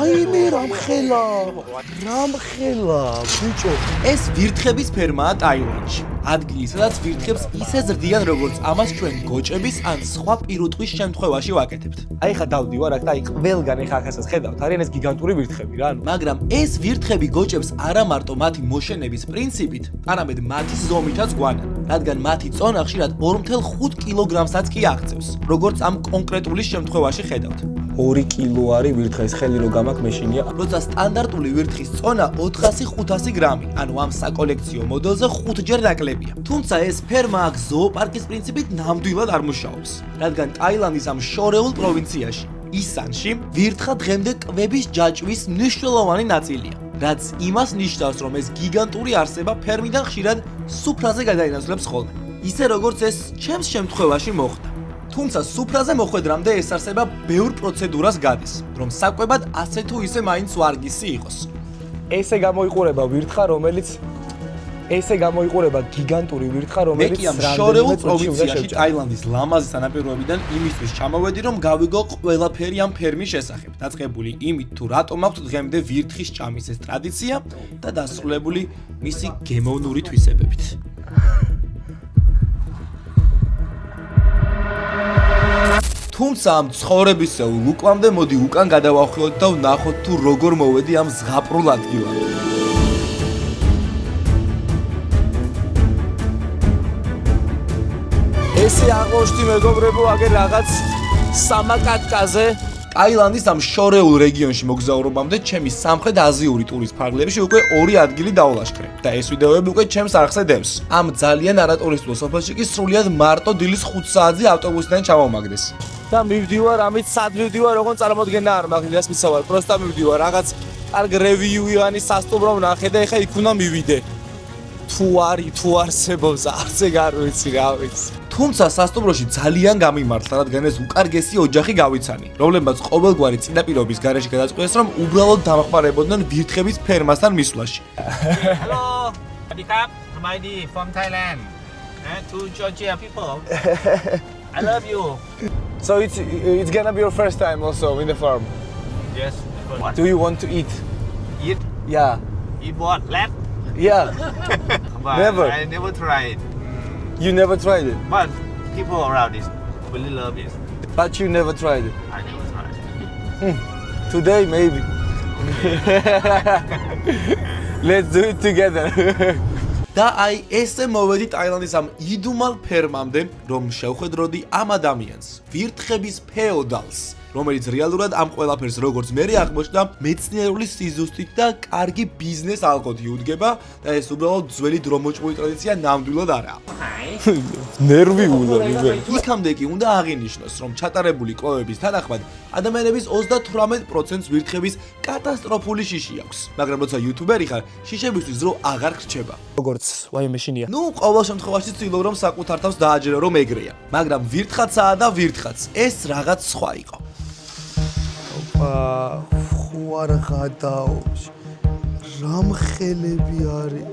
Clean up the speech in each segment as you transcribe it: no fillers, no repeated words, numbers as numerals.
აიმე რამხელა ბიჭო ეს ვირთხების ფერმაა ტაილანდში ადგილი სადაც ვირთხებს ისე ზრდიან როგორც ამას ჩვენ გოჭების ან სხვა პირუტყვის შემთხვევაში ვაკეთებთ აი ხა დავდივარ აქ და აი ყველგან ეხა ახასაც ხედავთ არიან ეს გიგანტური ვირთხები რა მაგრამ ეს ვირთხები გოჭებს არა მარტო მათი მოშენების პრინციპით არამედ მათი ზომითაც გვანან რადგან მათი წონა ხშირად 2.5 კილოგრამსაც კი აღწევს როგორც ამ კონკრეტული შემთხვევაში ხედავთ 2 კილო არის ვირთხის ხელი რო გამაქვს მეშინია როცა სტანდარტული ვირთხის წონა 400-500 გრამი ანუ ამ საკოლექციო მოდელზე 5-ჯერ ნაკლებია თუმცა ეს ფერმა აქ ზოოპარკის პრინციპით ნამდვილად არ მუშაობს რადგან ტაილანდის ამ შორეულ პროვინციაში ისანში ვირთხა დღემდე კვების ჯაჭვის მნიშვნელოვანი ნაწილია რაც იმას ნიშნავს რომ ეს გიგანტური არსება ფერმიდან ხშირად სუფრაზე გადაინაცვლებს ხოლმე ისე როგორც ეს ჩემს შემთხვევაში მოხდა თუმცა სუფრაზე მოხვედრამდე ეს არსება ბევრ პროცედურას გადის რომ საკვებად ასე თუ ისე მაინც ვარგისი იყოს ესე გამოიყურება ვირთხა რომელიც ესე გამოიყურება გიგანტური ვირთხა რომელიც შორეულ პროვინციაში ტაილანდის ლამაზი სანაპიროებიდან იმისთვის ჩამოვედი რომ გავიგო ყველაფერი ამ ფერმის შესახებ დაწყებული იმით თუ რატომ აქვს დღემდე ვირთხის ჭამის ეს ტრადიცია და დასრულებული მისი გემოვნური თვისებებით თუმცა ამ ცხოვრებისეულ უკვლამდე მოდი უკან გადავახვილოთ და ვნახოთ თუ როგორ მოვედი ამ ზღაპრულ ადგილამდე ესე აღმოჩნდი მეგობრებო აგერ რაღაც სამაკატკაზე ტაილანდის ამ შორეულ რეგიონში მოგზაურობამდე ჩემი სამხრეთ აზიური ტურის ფარგლებში უკვე 2 ადგილი დაულაშქრე და ეს ვიდეოები უკვე ჩემს არხზე დევს ამ ძალიან არატურისტულ სოფელში კი სრულიად მარტო დილის 5 საათზე ავტობუსიდან ჩამოვმაგდეს და მივდივარ ამით სად მივდივარ როგორ წარმოდგენა არ მაგლიას მიცავარ პროსტა მივდივარ რაღაც კარგ რევიუიანი სასტუმრო ვნახე და ეხა იქ უნდა მივიდე თუ არსებობს არცე გარვიცი რა ვიცი თუმცა სასტუმროში ძალიან გამიმართლა რადგან ეს უკარგესი ოჯახი გავიცანი რომლებმაც ყოველგვარი წინაპირობის გარეშე გადაწყვეტეს რომ უბრალოდ დამხმარებოდნენ ვირთხების ფერმასთან მისვლაში Hello สวัสดีครับสบายดี from Thailand to Georgia people I love you So it's gonna be your first time also in the farm Yes what Do you want to eat? Eat Yeah Eat what? Rat? Yeah But Never. I never tried You never tried it But people around this really love it But you never tried it I never tried Today maybe Let's do it together და აი ესე მოვედი ტაილანდის ამ იდუმალ ფერმამდე რომ შევხედროდი ამ ადამიანს ვირთხების ფეოდალს რომელიც რეალურად ამ ყველაფერს როგორც მე აღმოჩნდა მეცნიერული სიზუსტით და კარგი ბიზნეს ალყოთ იუდგება და ეს უბრალოდ ძველი დრომოჭმული ტრადიცია ნამდვილად არაა ნერვიულა იქამდე კი უნდა აღინიშნოს რომ ჩატარებული კვლევების თანახმად ადამიანების 38%-ს ვირთხების კატასტროფული შიში აქვს მაგრამ როცა იუთუბერი ხარ შიშებისთვის დრო აღარ ხრჩება როგორც ვაიმე შინია ნუ ყოველ შემთხვევაში ცდილობ რომ საკუთარ თავს დააჯერო რომ ეგრეა მაგრამ ვირთხაცაა და ვირთხაც ეს რაღაც სხვა იყო ხوار გადაოს რამხელები არის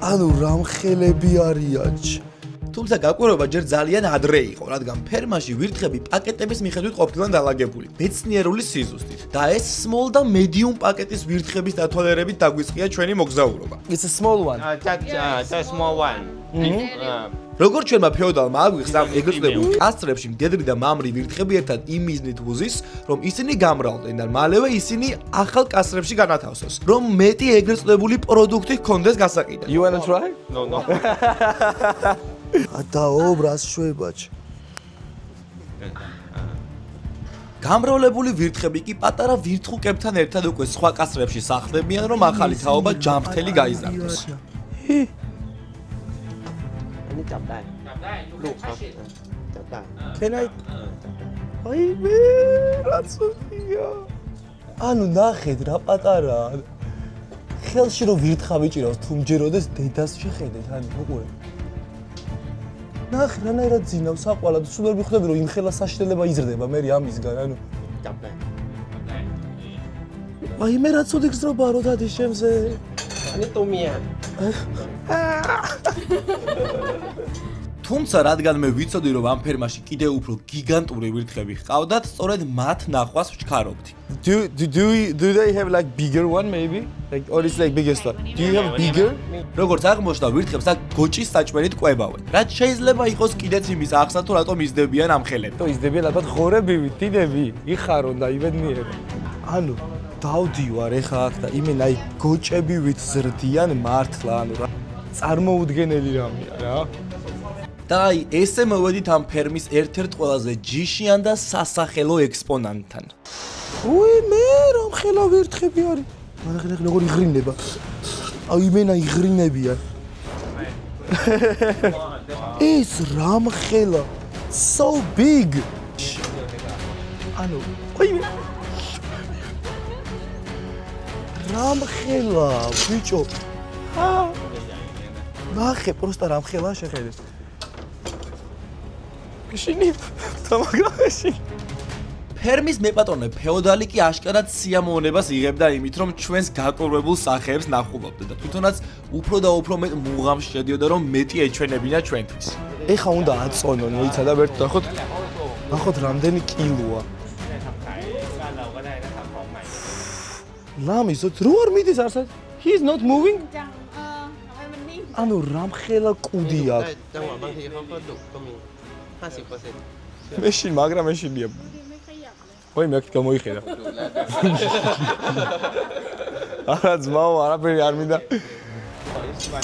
ანუ რამხელები არიან თუმცა გაკვირვება ჯერ ძალიან ადრე იყო რადგან ფერმაში ვირთხები პაკეტების მიხედვით ყოფილან დალაგებული მეცნიერული სიზუსტით და ეს small და medium პაკეტის ვირთხების დათვალიერებით დაგვიწყია ჩვენი მოგზაურობა It's a small one That's a small one როგორც ჩვენმა ფეოდალმა აგვიხსნა ეგრეთ წოდებულ კასტრებში მდედრი და მამრი ვირთხები ერთად იმ მიზნით უზის რომ ისინი გამრავლდნენ და მალევე ისინი ახალ კასტრებში განათავსოს რომ მეტი ეგრეთ წოდებული პროდუქტი ჰქონდეს გასაყიდად You wanna try? No გადაობრას შვებაჭ გამრავლებული ვირთხები კი პატარა ვირთხუკებთან ერთად უკვე სხვა კასტრებში სახლებიან რომ ახალი თაობა ჯამრთელი გაიზარდოსจับได้ลูกครับจับได้ Can I? აი მე რაცოდია ანუ ნახეთ რა პატარაა ხელში რო ვირთხა ვიჭირავს თუ მჯეროდეს დედას შეხედეთ ანუ უყურე ნახე რანაირად ძინავს საყვალად სულ ვერ მიხვდები რომ იმ ხელა საშინელება იზრდება მე ამისგან ანუจับได้ აი მე რაცოდი გზრობა რო დადი შემზე อันนี้ตัวเมีย თუმცა რადგან მე ვიცოდი რომ ამ ფერმაში კიდევ უფრო გიგანტური ვირთხები ჰყავდათ, სწორედ მათ ნახვას ვჩქარობდი. Do they have like bigger one maybe? Like or it's like biggest one? Do you have bigger? როგორც აღმოჩნდა, ვირთხებს აქ გოჭის საჭმელით ყვებავენ. რაც შეიძლება იყოს კიდეც იმის ახსნა თუ რატომ იზრდებიან ამ ხელები. То იზრდებიან ალბათ ღორებივით, დიდები, იხარონ და იბედნიერო. ანუ დავდივარ ეხა აქ და იმენ აი გოჭებივით ზრდიან მართლა, ანუ რა წარმოუდგენელი რამეა რა. და აი ესე მოვედით ამ ფერმის ერთ-ერთ ყველაზე ჯიშიან და სასახელო ექსპონანტთან. უი მე რომ ხელა ვირთხები არის. მაგრამ როგორ იღრინება? აი იმენა იღრინებიან. ეს რამ ხელა? So big. ანუ უი რამ ხელა ბიჭო? ნახე პროსტა რამ ხელა შეხედე. შინი თამაგაში ფერმის მეპატრონე ფეოდალი კი აშკარად სიამოვნებას იღებდა იმით, რომ ჩვენს გაკურებულ სახეებს ნახულობდა და თვითონაც უფრო და უფრო მეტ მუღამს შედიოდა, რომ მეტი ეჩვენებინა ჩვენთვის. ეხა უნდა აწონონ მოიცა და ვერთ ნახოთ რამდენი კილოა. ლამისოთ რო არ მიდის არსად? He is not moving? ทำไมมันนิ่ง ანუ რამ ხელა კუდი აქვს? จังหวะบางทีเขาก็ดุก็มี 50% მეშინ მაგრამ მეშინია. ไม่ขยับเลย ვაი მე აქ გამოიხედა. არა ძმაო არაფერი არ მინდა.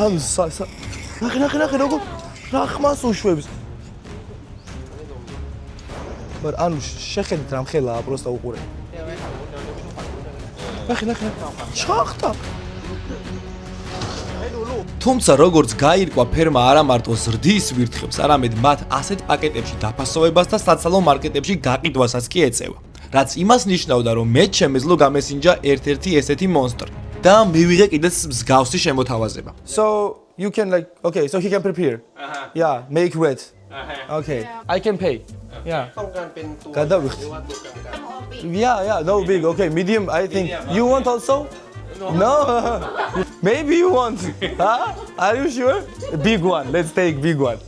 ანუ ნახე როგორ რა ხმას უშვებს. მაგრამ ანუ შეხედეთ რამ ხელაა პროსტა უყურე. ნახე ჩახტა. თუმცა როგორც გაირკვა, ფერმა არა მარტო ზრდის ვირთხებს, არამედ მათ ასეთ პაკეტებში დაფასოვებას და საცალო მარკეტებში გაყიდვასაც კი ეწევა. რაც იმას ნიშნავდა, რომ მე შემეძლო გამესინჯა ერთ-ერთი ესეთი მონსტრი და მივიღე კიდეც მსგავსი შემოთავაზება. So you can like okay so he can prepare. Yeah, make red. Okay. I can pay. Yeah. ต้องการเป็นตัว გადავიხდი. หรือว่าตัวกลาง Yeah, no big. Okay, medium I think. You want also? No. Maybe you want. Huh? Are you sure? Big one. Let's take big one.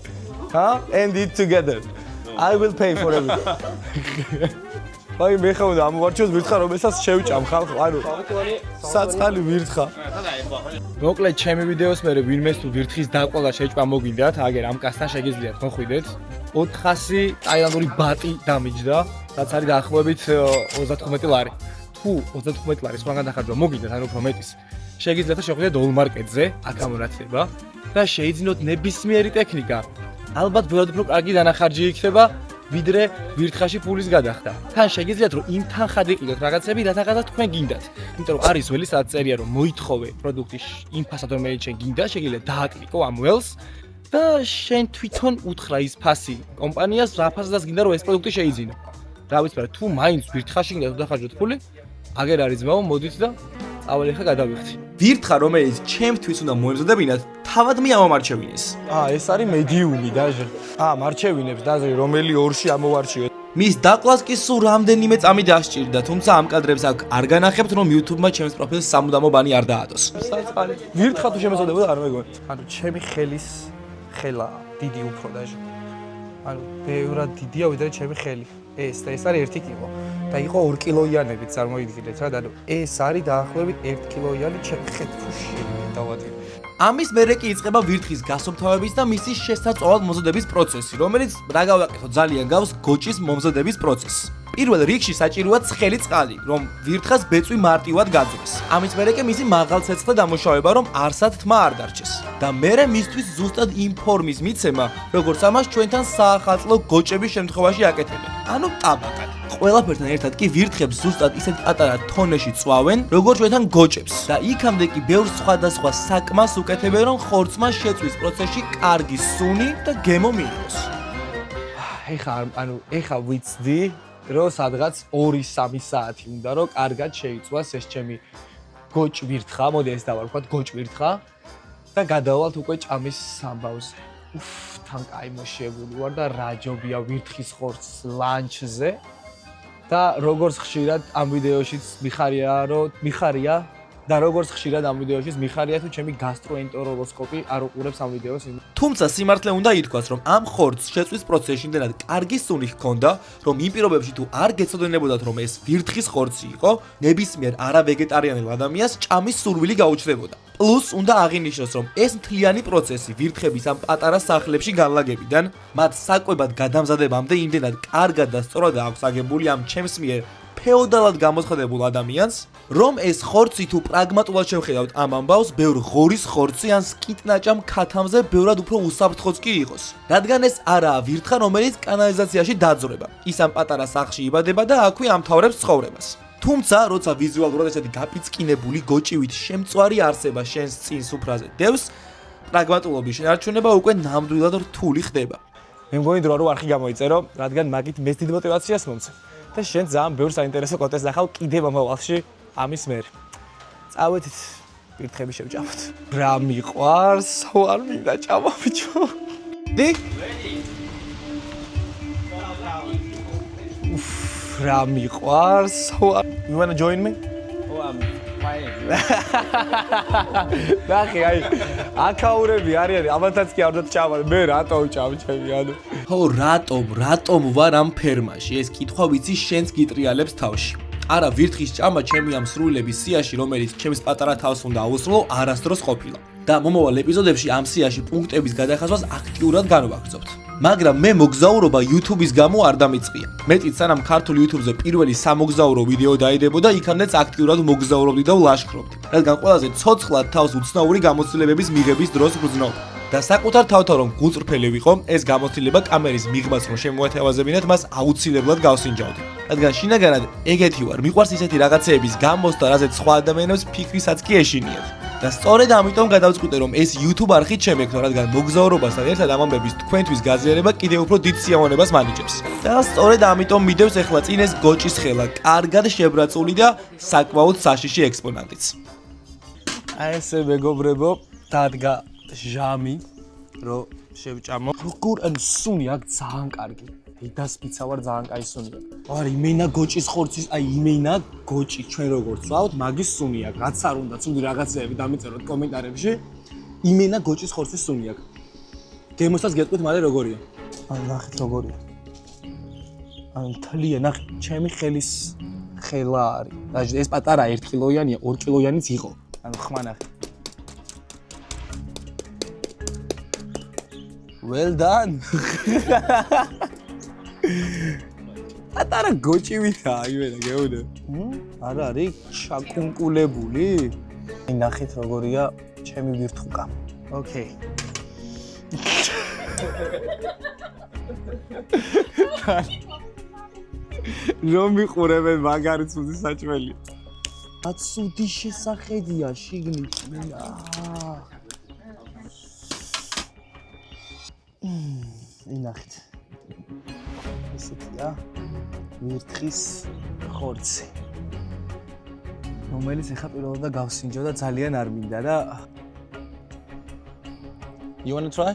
Huh? And eat together. I will pay for everything. აი მე ხომ და ამოვარჩიოთ ვირთხა რომელსაც შევჭამ ხალხო ანუ საწყალი ვირთხა მოკლედ ჩემი ვიდეოს მე ვინმეს თუ ვირთხის დაყვა და შეჭმა მოგინდათ აგერ ამ კასთან შეგიძლიათ მოხვიდეთ 400 ტაილანდური ბატი დამიჯდა რაც არის დაახლოებით 35 ლარი თუ 35 ლარი სხვაგან დახარჯვა მოგინდათ ანუ უფრო მეტის შეგიძლიათ შეხვიდეთ დოლ მარკეტზე აქ ამონათება და შეიძინოთ ნებისმიერი ტექნიკა ალბათ ბევრად უფრო კარგი დანახარჯი იქნება ვიდრე ვირთხაში ფულის გადახდა. თან შეგიძლიათ რომ იმ თანხად იყიდოთ რაღაცები, რათაღაც თქვენ გინდათ. იმიტომ რომ არის ველი სადაც წერია რომ მოითხოვე პროდუქტის იმ ფასად რომ შენ გინდა, შეგიძლიათ დააკლიკო ამ ველს და შენ თვითონ უთხრა ის ფასი კომპანიას რა ფასადაც გინდა რომ ეს პროდუქტი შეიძინო. რა ვიცი, მაგრამ თუ მაინც ვირთხაში გინდა თუ დახარჯოთ ფული, აგერ არის ძმაო, მოდით და წავალი ხა გადავიხდი. ვირთხა რომელიც ჩემთვის უნდა მოემზადებინათ, თავად მე ამომარჩევინეს. ეს არის მედიუმი დაჟე. მარჩევინებს დაზე რომელი ორში ამოვარჩიოთ. მის დაკლას კი სულ რამდენიმე წამი დასჭირდა, თუმცა ამ კადრებს აქ არ განახებთ, რომ YouTube-მა ჩემს პროფილს სამუდამო ბანი არ დაადოს. საწყალი. ვირთხა თუ შემეწოდებოდა არ მეგონი. ანუ ჩემი ხელის ხელა დიდი უფრო დაჟე. ანუ ბევრად დიდია ვიდრე ჩემი ხელი. ეს და ეს არის 1 კილო. და იყო 2 კილოიანებით წარმოიდგინეთ რა და ეს არის დაახლოებით 1 კილოიანი ჩემი ხეთფუში დავადგინე. ამის მერე კი იწყება ვირთხის გასუფთავების და მისი შესაწვავად მომზადების პროცესი, რომელიც რა გავაკეთო ძალიან გავს გოჭის მომზადების პროცესს. პირველ რიგში საჭიროა ცხელი წყალი, რომ ვირთხას ბეწვი მარტივად გაძვეს. ამის მერე კი მისი მაღალცეცხლე დამუშავება, რომ არსად თმა არ დარჩეს. და მერე მისთვის ზუსტად იმ ფორმის მიცემა, როგორც ამას ჩვენთან საახალწლო გოჭების შემთხვევაში აკეთებენ. ანუ ტაბაკად. ყველაფერთან ერთად კი ვირთხებს ზუსტად ისეთ პატარა თონეში წვავენ, როგორც ჩვენთან გოჭებს. და იქამდე კი ბევრ სხვადასხვა საკმას უკეთებენ, რომ ხორცმა შეწვის პროცესში კარგი სუნი და გემო მიიღოს. ეხა ვიცდი რომ სადღაც 2-3 საათი უნდა რომ კარგად შეიწვას ეს ჩემი გოჭ ვირთხა, მოდი ეს დავარქვათ გოჭ ვირთხა და გადავალთ უკვე ჭამის ამბავზე. თან კაი მოშებული ვარ და რაჯობია ვირთხის ხორცს ლანჩზე და როგორც ხშირად ამ ვიდეოშიც მიხარია და როგორც ხშირად ამ ვიდეოში მიხარია თუ ჩემი გასტროენტეროლოსკოპი არ უყურებს ამ ვიდეოს. თუმცა სიმართლე უნდა ითქვას, რომ ამ ხორცს შეწვის პროცესში იმდენად კარგი სუნი ჰქონდა, რომ იმ პირობებში თუ არ გეცოდინებოდათ, რომ ეს ვირთხის ხორცი იყო, ნებისმიერ არავეგეტარიანელ ადამიანს ჭამის სურვილი გაუჩნდებოდა. პლუს უნდა აღინიშნოს, რომ ეს მთლიანი პროცესი ვირთხების ამ პატარა სახლებში განლაგებიდან მათ საკვებად გადამზადებამდე იმდენად კარგად და სწორად აქვს აგებული ამ ჩემს მიერ ფეოდალად გამოცხადებულ ადამიანს, რომ ეს ხორცი თუ პრაგმატულად შევხედავთ ამ ამბავს, ბევრ ღორის ხორცი ან სკიტნაჭამ ქათამზე ბევრად უფრო უსაფრთხოც კი იყოს. რადგან ეს არაა ვირთხა, რომელიც კანალიზაციაში დაძვრება. ის ამ პატარა სახლში იბადება და აქვე ამთავრებს ცხოვრებას. თუმცა, როცა ვიზუალურად ესეთი გაპიწყინებული გოჭივით შემწვარი არსება შენს წინ სუფრაზე დევს, პრაგმატულობის შენარჩუნება უკვე ნამდვილად რთული ხდება. მე მგონი დრო არ ხი გამოიწერო, რადგან მაგით მეც დიდ мотиваციას მომცე. და შენ ძალიან ბევრ საინტერესო კონტენტს ნახავ კიდევ მომავალში ამის მერე. წავედით ვირთხები შევჭამოთ. რა მიყვარს, არ მინდა ჭამა ბიჭო. დი? რა მიყვარს, you wanna join me? Oh, I'm fine. ნახე, აი, აკაურები არიან, ამათაც კი არ უნდა ჭამა, მე რატო ვჭამ ჩემი ანუ. ხო, რატომ ვარ ამ ფერმაში? ეს კითხვა ვიცი შენს გიტრიალებს თავში. არა, ვირთხის ჭამა ჩემი ამ სრულების სიაში, რომელიც ჩემს პატარა თავს უნდა აუსრულო, არასდროს ყოფილა. და მომავალ ეპიზოდებში ამ სიაში პუნქტების გადახაზვას აქტიურად განვაგრძობთ. მაგრამ მე მოგზაურობა YouTube-ის გამო არ დამიწყია. მეტიც სანამ ქართულ YouTube-ზე პირველი სამოგზაურო ვიდეო დაიდებოდა, იქამდეც აქტიურად მოგზაურობდი და ვლაშქრობდი. რადგან ყველაზე ცოცხლად თავს უცნაური გამოცდილებების მიღების დროს ვგრძნობ. და საკუთარ თავთან რომ გულწრფელი ვიყო, ეს გამოცდილება კამერის მიღმას რომ შემოეთავაზებინათ, მას აუცილებლად გავსინჯავდი. რადგან შინაგანად ეგეთი ვარ, მიყვარს ისეთი რაღაცეების გამოსდა, რაზეც სხვა ადამიანებს ფიქრისაც კი ეშინიათ. და სწორედ ამიტომ გადავწყვიტე, რომ ეს YouTube არხით შემექმნა, რადგან მოგზაურობასთან ერთად ამ ამბების თქვენთვის გაზიარება კიდევ უფრო დიდ სიამოვნებას მანიჭებს. და სწორედ ამიტომ მიდევს ახლა წინ ეს გოჭის ხელა, კარგად შებრაწული და საკმაოდ საშიში ექსპონატიც. აი ესე მეგობრებო, დადგა ჟამი, რომ შევჭამო. როგორ ან სუნი აქ ძალიან კარგი. დედასპიცა ვარ ძალიან კაი სუნია. არა, იმენა გოჭის ხორცის, აი იმენა გოჭი ჩვენ როგორც ვავთ, მაგის სუნი აქ. რაც არ უნდა, ცუდი რაღაცეები დამიწეროთ კომენტარებში. იმენა გოჭის ხორცის სუნი აქ. გემოსაც გეტყვით მალე როგორია. ან ნახეთ როგორია. ან თლია, ნახე, ჩემი ხელის ხელა არის. დაჟე ეს პატარა 1 კილოიანია, 2 კილოიანიც იყო. ანუ ხმა ნახე. Well done. ატარა გოჭივითაა იმენა გეუბნე. არა არის ჩაკუნკულებული. ნახეთ როგორია ჩემი ვირთხუკა. Okay. რომ მიყურებენ მაგარი ცუდი საჭმელი. აცუდი შესახედია შიგნით. ნახეთ. ესეთია ვირთხის ხორცი. რომელიც ეხა პირველად გავსინჯო და ძალიან არ მინდა და You want to try?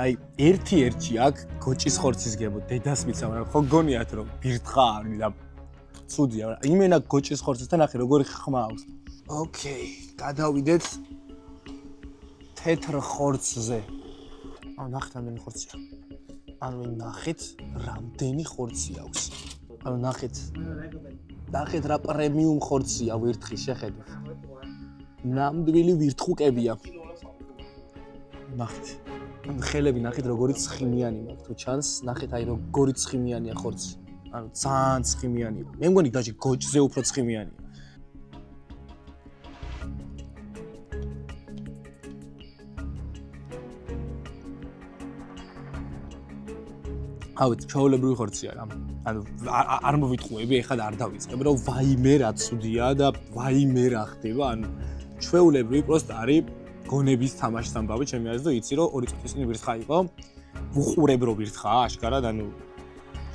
აი ერთი აქ გოჭის ხორცის გემო დედასმიცა, მაგრამ ხო გონიათ რომ ვირთხა არის და ცუდია, მაგრამ იმენა გოჭის ხორცისთან ახი როგორი ხმა აქვს. Okay, გადავიდეთ თეთრ ხორცზე. ანუ ნახეთ რამდენი ხორცია. ანუ ნახეთ რამდენი ხორცი აქვს. ანუ ნახეთ რა პრემიუმ ხორცია ვირთხის შეხედეთ. ნამდვილი ვირთხუკებია. ნახეთ. ხელები ნახეთ როგორი ცხიმიანი მაქვს თუ ჩანს, ნახეთ აი როგორი ცხიმიანია ხორცი. ანუ ძალიან ცხიმიანია. მე მგონი დაჟე გოჭზე უფრო ცხიმიანია. ავით ჩაოლებრივი ხორცია რა. ანუ არ მოვიტყუები, ეხლა არ დავიწყებ, რომ ვაიმე რა ცუდია და ვაიმე რა ხდება, ანუ ჩვეულებრივი პროსტ არის გონების თამაშის ამბავი ჩემი აზრით და იცი რომ 2 წუთის წინ ვირთხა იყო უყურებ რო ვირთხაა აშკარად, ანუ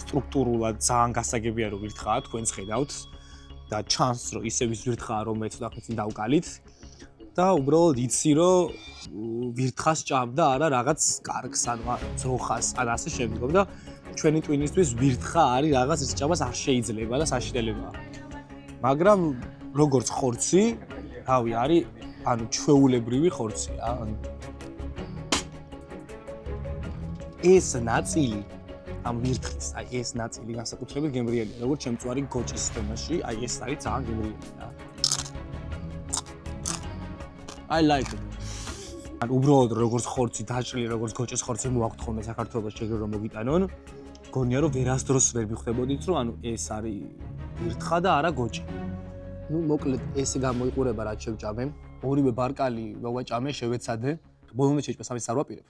სტრუქტურულად ძალიან გასაგებია რო ვირთხაა, თქვენს ხედავთ და ჩანს რომ ისე ვის ვირთხაა რომ მე ცოტა ხნით დავკალით და უბრალოდ იცი რომ ვირთხას ჭამდა არა რაღაც კარგს ან ძროხას ან ასე შემდგომ და ჩვენი ტვინისთვის ვირთხა არის რაღაც ის ჭამას არ შეიძლება და საშინელებაა. მაგრამ როგორც ხორცი, რავი, არის ანუ ჩვეულებრივი ხორცია, ანუ ეს ნაწილი ამ ვირთხის, აი ეს ნაწილი განსაკუთრებით გემრიელია, როგორც ჩემწვარი გოჭის თემაში, აი ეს არის ძალიან გემრიელი რა. I like it. ან უბრალოდ როგორც ხორცი დაჭრილი, როგორც გოჭის ხორცი მოაქვთ ხოლმე საქართველოს შეგრო რომ მოგიტანონ, გონია რომ ვერასდროს ვერ მიხვდებოდით, რომ ანუ ეს არის ვირთხა და არა გოჭი. ნუ მოკლედ ესე გამოიყურება რაც შევჭამე. ორივე ბარკალი მოვაჭამე, შევეცადე. ბოლომდე შეჭმეს ამის არ ვაპირებ.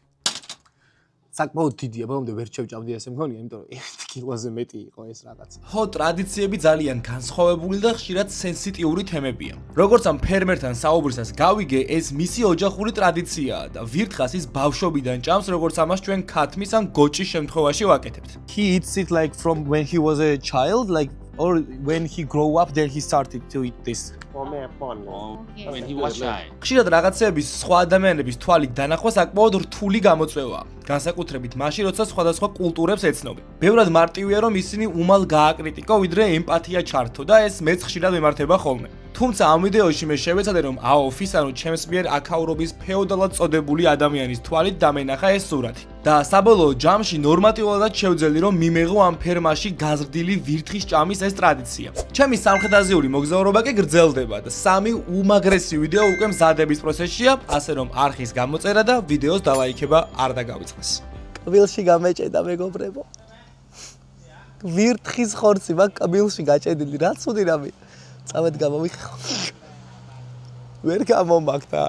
საკმაოდ დიდია, ბოლომდე ვერ შევჭამდი ესე მგონია, იმიტომ რომ 1 კილოზე მეტი იყო ეს რაღაც. ხო, ტრადიციები ძალიან განსხვავებული და ხშირად სენსიტიური თემებია. როგორც ამ ფერმერთან საუბრისას გავიგე, ეს მისი ოჯახური ტრადიციაა და ვირთხას ის ბავშვობიდან ჭამს, როგორც ამას ჩვენ ქათმის ან გოჭის შემთხვევაში ვაკეთებთ. He eats it like from when he was a child, like or when he grow up then he started to eat this. When he was shy. ხშირად რაღაცეების სხვა ადამიანების თვალით დანახვა საკმაოდ რთული გამოწვევაა. განსაკუთრებით მაშინ, როცა სხვადასხვა კულტურებს ეცნობენ. ბევრად მარტივია, რომ ისინი უმალ გააკრიტიკო, ვიდრე ემპათია ჩართო და ეს მეც ხშირად მემართება ხოლმე. თუმცა ამ ვიდეოში მე შევეცადე, რომ აოფის, ანუ ჩემს მიერ აქაურობის ფეოდალად წოდებული ადამიანის თვალით დამენახა ეს სურათი. და საბოლოო ჯამში ნორმატიულად შევძელი, რომ მიმეღო ამ ფერმაში გაზრდილი ვირთხის ჭამის ეს ტრადიცია. ჩემი სამხედროაზიური მოგზაურობა კი გრძელდება და 3 უმაგრესი ვიდეო უკვე მზადების პროცესშია, ასე რომ არხის გამოწერა და ვიდეოს დალაიქება არ დაგავიწყდეს. კბილში გამეჭედა მეგობრებო. ვირთხის ხორცი მაგ კბილში გაჭედილი, რა ცუდი რამე. წავედ გამომიხო. ვერ გამომაგდა.